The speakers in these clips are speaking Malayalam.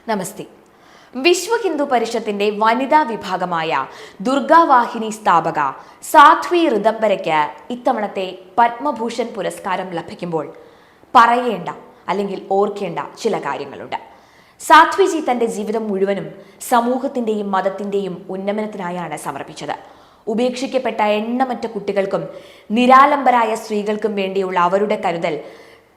നമസ്തേ. വിശ്വ ഹിന്ദു പരിഷത്തിന്റെ വനിതാ വിഭാഗമായ ദുർഗാവാഹിനി സ്ഥാപക സാധ്വി ഋദംബരയ്ക്ക് ഇത്തവണത്തെ പത്മഭൂഷൺ പുരസ്കാരം ലഭിക്കുമ്പോൾ പറയേണ്ട അല്ലെങ്കിൽ ഓർക്കേണ്ട ചില കാര്യങ്ങളുണ്ട്. സാധ്വിജി തന്റെ ജീവിതം മുഴുവനും സമൂഹത്തിന്റെയും മതത്തിന്റെയും ഉന്നമനത്തിനായാണ് സമർപ്പിച്ചത്. ഉപേക്ഷിക്കപ്പെട്ട എണ്ണമറ്റ കുട്ടികൾക്കും നിരാലംബരായ സ്ത്രീകൾക്കും വേണ്ടിയുള്ള അവരുടെ കരുതൽ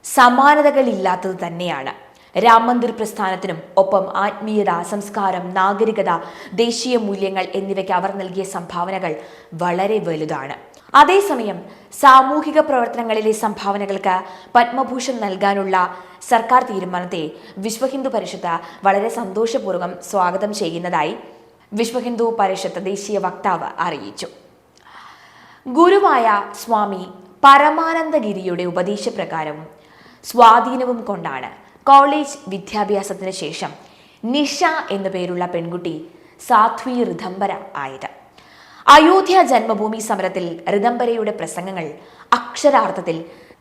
സമാനതകളില്ലാത്തത് തന്നെയാണ്. രാം മന്ദിർ പ്രസ്ഥാനത്തിനും ഒപ്പം ആത്മീയത, സംസ്കാരം, നാഗരികത, ദേശീയ മൂല്യങ്ങൾ എന്നിവയ്ക്ക് അവർ നൽകിയ സംഭാവനകൾ വളരെ വലുതാണ്. അതേസമയം സാമൂഹിക പ്രവർത്തനങ്ങളിലെ സംഭാവനകൾക്ക് പത്മഭൂഷൺ നൽകാനുള്ള സർക്കാർ തീരുമാനത്തെ വിശ്വ ഹിന്ദു പരിഷത്ത് വളരെ സന്തോഷപൂർവ്വം സ്വാഗതം ചെയ്യുന്നതായി വിശ്വ ഹിന്ദു പരിഷത്ത് ദേശീയ വക്താവ് അറിയിച്ചു. ഗുരുവായ സ്വാമി പരമാനന്ദഗിരിയുടെ ഉപദേശപ്രകാരവും സ്വാധീനവും കൊണ്ടാണ് കോളേജ് വിദ്യാഭ്യാസത്തിന് ശേഷം നിഷ എന്നു പേരുള്ള പെൺകുട്ടി സാധ്വി ഋദംബര ആയത്. അയോധ്യ ജന്മഭൂമി സമരത്തിൽ ഋദംബരയുടെ പ്രസംഗങ്ങൾ അക്ഷരാർത്ഥത്തിൽ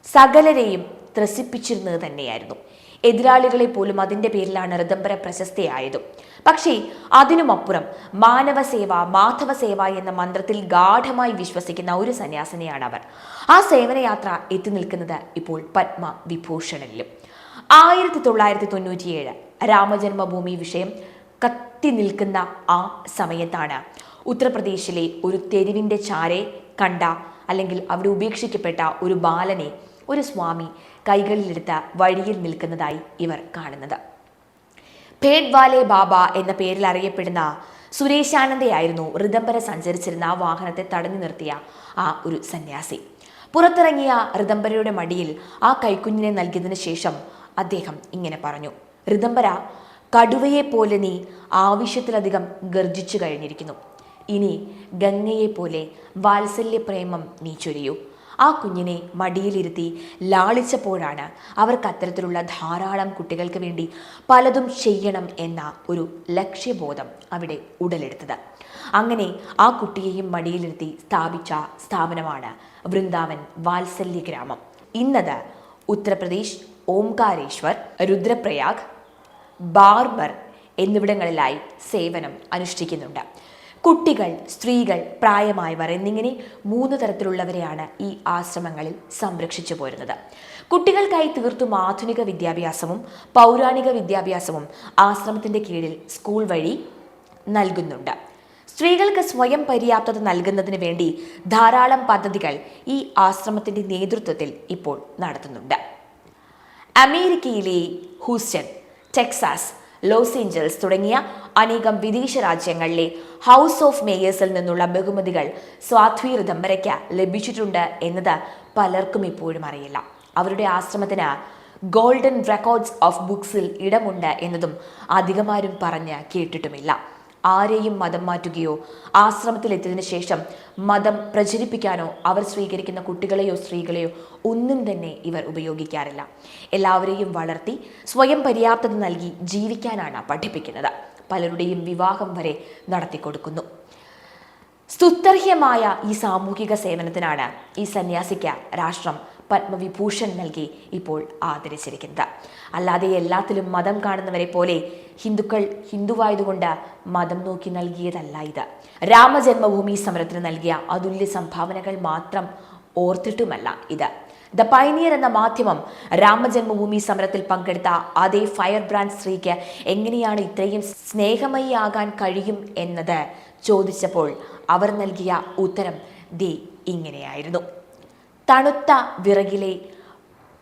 സകലരെയും ത്രസിപ്പിച്ചിരുന്നത് തന്നെയായിരുന്നു. എതിരാളികളെ പോലും അതിൻ്റെ പേരിലാണ് ഋദംബര പ്രശസ്തയായതും. പക്ഷേ അതിനുമപ്പുറം മാനവസേവ, മാധവസേവ എന്ന മന്ത്രത്തിൽ ഗാഠമായി വിശ്വസിക്കുന്ന ഒരു സന്യാസിനിയാണ് അവർ. ആ സേവനയാത്ര എത്തി നിൽക്കുന്നത് ഇപ്പോൾ പത്മവിഭൂഷണിലും. 1997 രാമജന്മഭൂമി വിഷയം കത്തി നിൽക്കുന്ന ആ സമയത്താണ് ഉത്തർപ്രദേശിലെ ഒരു തെരുവിൻ്റെ ചാരെ കണ്ട അല്ലെങ്കിൽ അവിടെ ഉപേക്ഷിക്കപ്പെട്ട ഒരു ബാലനെ ഒരു സ്വാമി കൈകളിലെടുത്ത വഴിയിൽ നിൽക്കുന്നതായി ഇവർ കാണുന്നത്. ഭേഡ്വാലെ ബാബ എന്ന പേരിൽ അറിയപ്പെടുന്ന സുരേശാനന്ദയായിരുന്നു ഋദംബര സഞ്ചരിച്ചിരുന്ന ആ വാഹനത്തെ തടഞ്ഞു നിർത്തിയ ആ ഒരു സന്യാസി. പുറത്തിറങ്ങിയ ഋദംബരയുടെ മടിയിൽ ആ കൈക്കുഞ്ഞിനെ നൽകിയതിനു ശേഷം അദ്ദേഹം ഇങ്ങനെ പറഞ്ഞു: ഋദംബര, കടുവയെപ്പോലെ നീ ആവശ്യത്തിലധികം ഗർജിച്ചു കഴിഞ്ഞിരിക്കുന്നു. ഇനി ഗംഗയെപ്പോലെ വാത്സല്യപ്രേമം നീ ചൊരിയൂ. ആ കുഞ്ഞിനെ മടിയിലിരുത്തി ലാളിച്ചപ്പോഴാണ് അവർക്ക് അത്തരത്തിലുള്ള ധാരാളം കുട്ടികൾക്ക് വേണ്ടി പലതും ചെയ്യണം എന്ന ഒരു ലക്ഷ്യബോധം അവിടെ ഉടലെടുത്തത്. അങ്ങനെ ആ കുട്ടിയെയും മടിയിലിരുത്തി സ്ഥാപിച്ച സ്ഥാപനമാണ് വൃന്ദാവൻ വാത്സല്യ ഗ്രാമം. ഇന്നത് ഉത്തർപ്രദേശ് ഓംകാരേശ്വർ, രുദ്രപ്രയാഗ്, ബാർബർ എന്നിവിടങ്ങളിലായി സേവനം അനുഷ്ഠിക്കുന്നുണ്ട്. കുട്ടികൾ, സ്ത്രീകൾ, പ്രായമായവർ എന്നിങ്ങനെ 3 തരത്തിലുള്ളവരെയാണ് ഈ ആശ്രമങ്ങളിൽ സംരക്ഷിച്ചു പോരുന്നത്. കുട്ടികൾക്കായി തീർത്തും ആധുനിക വിദ്യാഭ്യാസവും പൗരാണിക വിദ്യാഭ്യാസവും ആശ്രമത്തിന്റെ കീഴിൽ സ്കൂൾ വഴി നൽകുന്നുണ്ട്. സ്ത്രീകൾക്ക് സ്വയം പര്യാപ്തത നൽകുന്നതിന് വേണ്ടി ധാരാളം പദ്ധതികൾ ഈ ആശ്രമത്തിന്റെ നേതൃത്വത്തിൽ ഇപ്പോൾ നടത്തുന്നുണ്ട്. അമേരിക്കയിലെ ഹൂസ്റ്റൺ, ടെക്സാസ്, ലോസ് ഏഞ്ചൽസ് തുടങ്ങിയ അനേകം വിദേശ രാജ്യങ്ങളിലെ ഹൗസ് ഓഫ് മേയേഴ്സിൽ നിന്നുള്ള ബഹുമതികൾ സാധ്വി ഋദംബരയ്ക്ക് ലഭിച്ചിട്ടുണ്ട് എന്നത് പലർക്കും ഇപ്പോഴും അറിയില്ല. അവരുടെ ആശ്രമത്തിന് ഗോൾഡൻ റെക്കോർഡ്സ് ഓഫ് ബുക്സിൽ ഇടമുണ്ട് എന്നതും അധികമാരും പറഞ്ഞ് കേട്ടിട്ടുമില്ല. ആരെയും മതം മാറ്റുകയോ ആശ്രമത്തിലെത്തിയതിനു ശേഷം മതം പ്രചരിപ്പിക്കാനോ അവർ സ്വീകരിക്കുന്ന കുട്ടികളെയോ സ്ത്രീകളെയോ ഒന്നും തന്നെ ഇവർ ഉപയോഗിക്കാറില്ല. എല്ലാവരെയും വളർത്തി സ്വയം പര്യാപ്തത നൽകി ജീവിക്കാനാണ് പഠിപ്പിക്കുന്നത്. പലരുടെയും വിവാഹം വരെ നടത്തിക്കൊടുക്കുന്നു. സ്തുത്യർഹ്യമായ ഈ സാമൂഹിക സേവനത്തിനാണ് ഈ സന്യാസിക്ക് രാഷ്ട്രം പത്മവിഭൂഷൺ നൽകി ഇപ്പോൾ ആദരിച്ചിരിക്കുന്നത്. അല്ലാതെ എല്ലാത്തിലും മതം കാണുന്നവരെ പോലെ ഹിന്ദുക്കൾ ഹിന്ദുവായതുകൊണ്ട് മതം നോക്കി നൽകിയതല്ല ഇത്. രാമജന്മഭൂമി സമരത്തിന് നൽകിയ അതുല്യ സംഭാവനകൾ മാത്രം ഓർത്തിട്ടുമല്ല ഇത്. ദ പൈനിയർ എന്ന മാധ്യമം രാമജന്മഭൂമി സമരത്തിൽ പങ്കെടുത്ത അതേ ഫയർ ബ്രാൻഡ് സ്ത്രീക്ക് എങ്ങനെയാണ് ഇത്രയും സ്നേഹമയിയാകാൻ കഴിയും എന്നത് ചോദിച്ചപ്പോൾ അവർ നൽകിയ ഉത്തരം ദേ ഇങ്ങനെയായിരുന്നു: തണുത്ത വിറകിലെ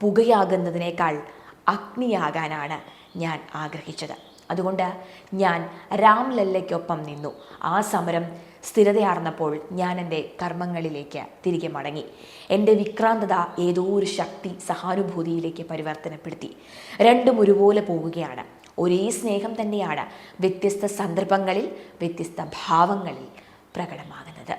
പുകയാകുന്നതിനേക്കാൾ അഗ്നിയാകാനാണ് ഞാൻ ആഗ്രഹിച്ചത്. അതുകൊണ്ട് ഞാൻ രാംലല്ലയ്ക്കൊപ്പം നിന്നു. ആ സമരം സ്ഥിരതയാർന്നപ്പോൾ ഞാൻ എൻ്റെ കർമ്മങ്ങളിലേക്ക് തിരികെ മടങ്ങി. എൻ്റെ വിക്രാന്തത ഏതോ ഒരു ശക്തി സഹാനുഭൂതിയിലേക്ക് പരിവർത്തനപ്പെടുത്തി. രണ്ടും ഒരുപോലെ പോവുകയാണ്. ഒരേ സ്നേഹം തന്നെയാണ് വ്യത്യസ്ത സന്ദർഭങ്ങളിൽ വ്യത്യസ്ത ഭാവങ്ങളിൽ പ്രകടമാകുന്നത്.